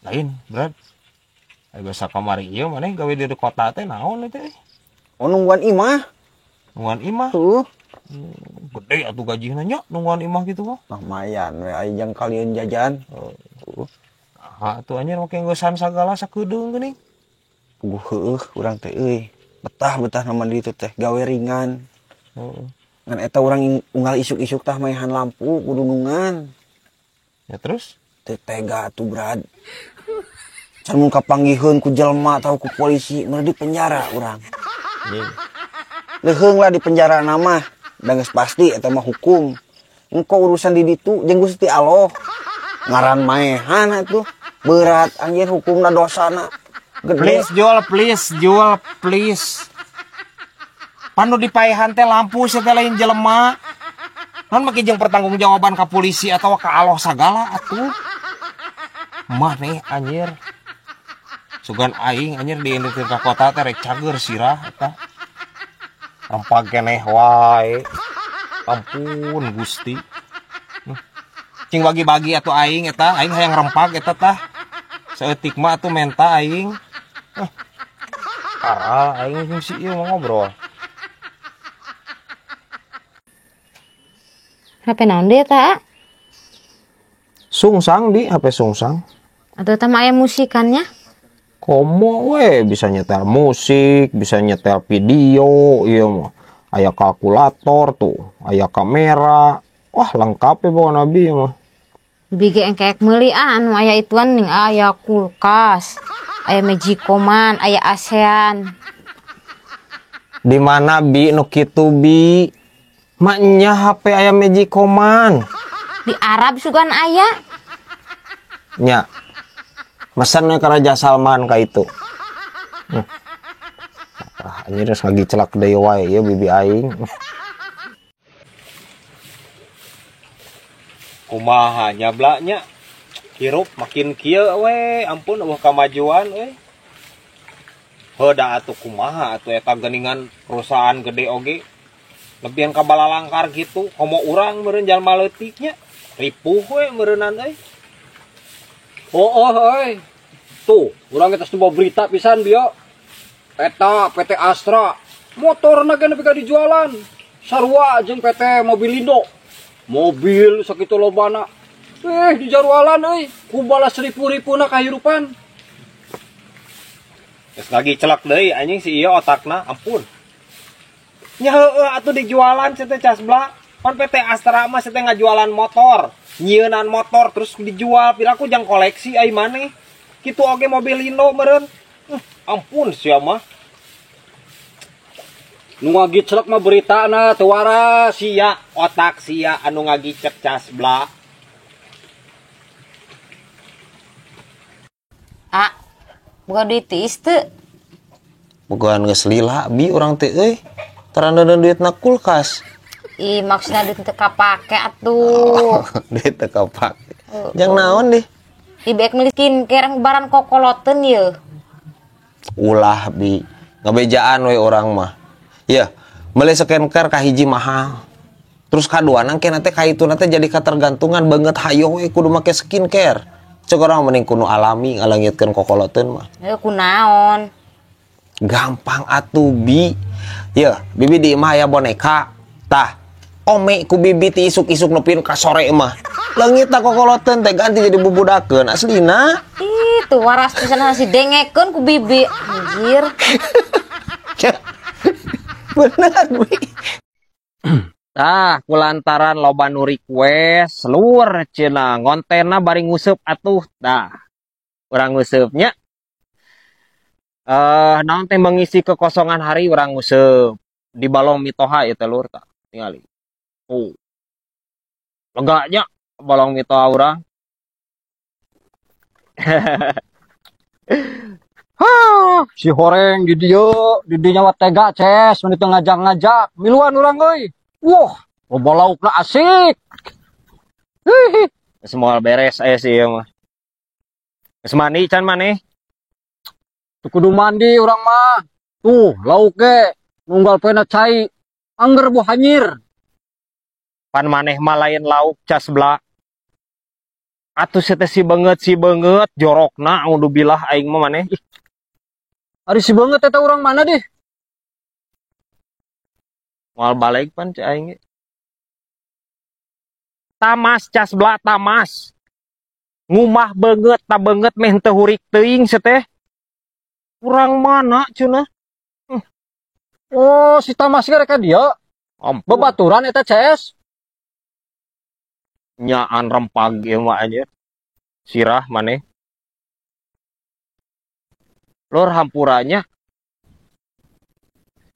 Lain berat biasa kamari iya mana gawe di kota teh naon teh Oh nungguan imah. nungguan imah gede atuh gaji nanya nungguan imah gitu mah Lumayan we aya jang kalian jajan. tuh anjir make ngeusan sagala sakedeung geuning Puguh heueuh urang teh euy. Betah nama di itu teh gawe ringan. Ngan eta urang unggal isuk-isuk tah maehan lampu kudu nungan. ya terus Teu tega atuh brad. Can mun kapanggihkeun ku jelema atau ku polisi meureun di penjara urang. Leuheung lah di penjara nama da geus pasti eta mah hukum. Engko urusan di ditu jeung Gusti Allah. Ngaran maehan atuh berat anjir hukumna dosana. Gede. Jual please panu dipaehan teh lampu teh lain jelema non make jeung pertanggungjawaban ka polisi atau ka Allah sagala atuh mah nih anjir sugan aing anjir di indikeun ka kota teh rek cager sirah eta rempag keneh wae ampun Gusti cing bagi-bagi atuh aing eta aing hayang rempag eta tah saeutik mah atuh menta aing parah aing jeung si ieu ngobrol HP naon deui eta? sungsang di HP sungsang Atuh teh mah aya musikannya. komo we bisa nyetel musik bisa nyetel video iya mah aya kalkulator tuh aya kamera wah lengkap ya pokoknya nabi mah Bige engkek meuli anu aya ituan ning aya kulkas, aya Magicom-an, aya ASEAN. di mana bi nu kitu bi maknya HP aya Magicom-an Di Arab sugan aya. nya mesan ke Raja Salman ka itu anjir geus lagi celak deui wae ya bibi aing kumaha nyablanya hirup makin kieu we ampun eueuh kamajuan we heuda atuh kumaha atuh eta geuningan perusahaan gede oge lebihan ka balalangkar gitu komo urang meureun jalma leutiknya ripuh we meureunan euy euy. Tuh, urang geus teu berita pisan bieu. Eta PT Astra, motorna ge nepi ka dijualan. Sarua jeung PT Mobilindo. Mobil sakitu lobana. Dijualan euy, ku balas ribu-ribuna kahirupan. Geus lagi celak deui anjing si ieu otakna ampun. Nya heueuh atuh dijualan teh casbla. Pan PT Astra mah teh ngajualan motor. Nyieunnan motor terus dijual piraku jang koleksi ai maneh. Kitu oge Mobilindo meureun. Ampun sia mah. Nu ngagiclek mah beritana teu waras. Sia otak sia anu ngagicek casbla. Boga duit tiis teu? Bogaan geus lila bi urang teh euy. Tarandeureun duitna kulkas. Ih, maksudna duit teu kapake atuh. Duit teu kapake. Jang naon deh. Ibek meuli skincare baran kokoloteun ieu. Ulah bi ngabejaan we orang mah. Ya, meuli skincare ka hiji mahal. Terus kaduana keneh teh kaituna teh jadi katergantungan banget hayo we kudu make skincare. Cek orang mending kudu alami ngalangitkeun kokoloteun mah. Kunaon? Gampang atuh bi. Ya, bibi di imah aya boneka. Tah, ome ku bibi ti isuk-isuk nepin ka sore mah. Leungitna kokoloteun teh ganti jadi bubudakeun aslina. Itu waras pisan hasi dengekeun ku bibi. Anjir. Bener, Wi. Tah, kulantaran loba nu request luar cenah ngontenna bari nguseup atuh. Tah. Urang nguseup nya. Naon teh mengisi kekosongan hari urang nguseup di balong mitoha ieu teh lur tah. Tingali. Oh. Leganya balong mitoha urang. Si horeng di dinya mah tega ces, mun teu ngajak-ngajak. Miluan urang euy. Wah, loba laukna asik. Semua beres aya sih ieu mah. Geus mandi can maneh? Teu kudu mandi urang mah. Tuh, lauk ge nunggal poena cai. Angger bu hanyir. Pan maneh mah lain lauk casbla. Atuh si banget jorokna auzubillah aing mah maneh. Ih, Ari si banget eta urang mana deh? moal balik pan cai aing. Tamas cas belah tamas. Ngumah banget ta banget meh teu hurik teuing teh. Urang mana cenah? Oh, si Tamas ge rek dia. Ampun. Babaturan eta CS. Nyaan rempag ieu mah anjir. Sirah maneh. Lor hampuranya.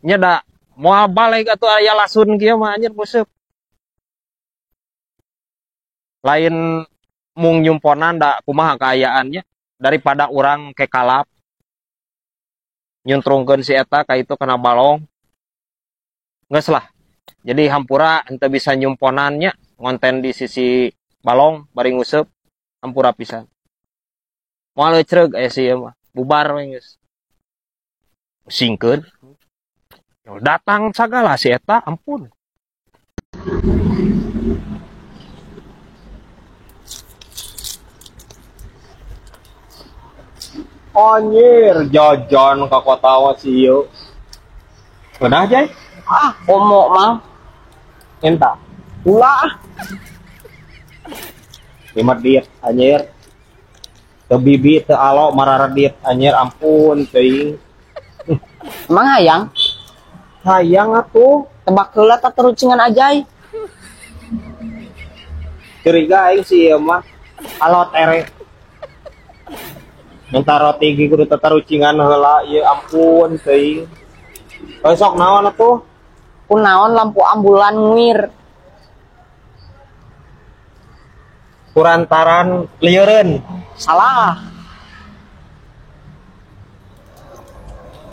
Nya da moal balik atuh aya lasun kieu mah anjir buseup. Lain mung nyumponan da kumaha kaayaannya daripada urang kekalap nyuntrungkeun si eta ka itu kana balong. Geus lah. Jadi hampura henteu bisa nyumponannya ngonten di sisi balong bari nguseup hampura pisan. Moal ecreug aya si ieu mah bubar we geus. Singkeun. Datang sagala si eta ampun. Anjir, jajan ka kota wa si ieu. Udah Jay? Komo mang. Entah. Ulah. 5 diet anjir. Teu bibi teu alo mararedit anjir ampun teuing. Emang hayang? Hayang atuh. Tebak heula tak terucingan ajai. Curiga aing si ieu mah alot ere. Minta roti ge kudu tatarucingan heula ieu ampun teuing. Besok naon atuh? Kunaon lampu ambulan nguir. Kurantaran lieureun. Salah.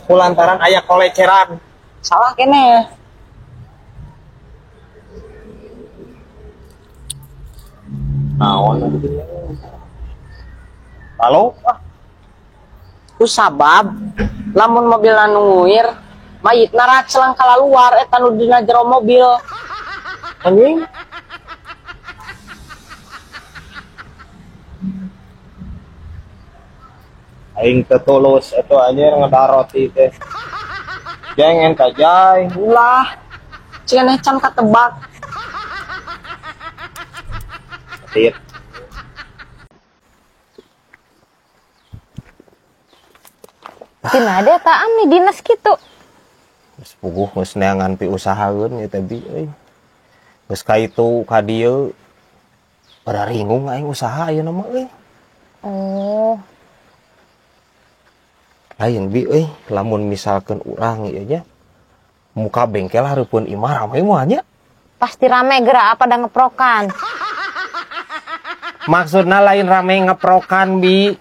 Kulantaran aya koleceran. Salah kene. Naon atuh? Halo? Ku sabab lamun mobil anu nguir mayitna racelang kalaluar eta nu dina jero mobil. Anjing. Aing teu tulus eta anjir ngadaroti teh. Jangan kajai. Ulah. Cenah can katebak. Tit. Tina ada taam nih dinas gitu. Geus puguh geus neangan pi usahakeun ieu teh bi euy. Geus ka itu ka dieu pada ringung aing usaha ayeuna mah euy. Oh, Lain bi euy, lamun misalkan urang ieu nya muka bengkel hareupeun imah rame moal nya. pasti rame gerak apa dah ngeprokan. Maksudna lain rame ngeprokan bi.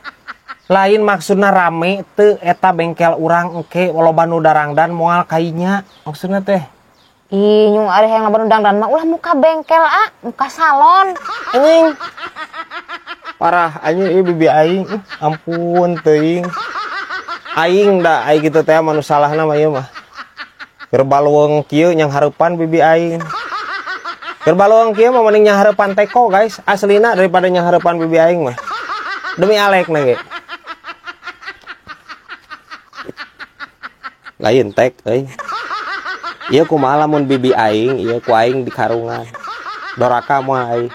Lain maksudna rame teu eta bengkel urang engke loba nu darangdan moal kainya. Maksudna teh. Ih, nyung ari hayang loba nu dangdan mah ulah muka bengkel muka salon. Anjing. Parah anjing ieu bibi aing. Ampun teuing. Aing da aing kitu teh manu salahna mah ieu mah. Keur baluweung kieu nyang hareupan bibi aing. Keur baluweung kieu mah mending nyang hareupan teko guys. Aslina daripada nyang hareupan bibi aing mah. Demi alekna ge. Lain tek euy. Ieu kumaha lamun bibi aing, ieu ku aing di karungan. Doraka moal aing.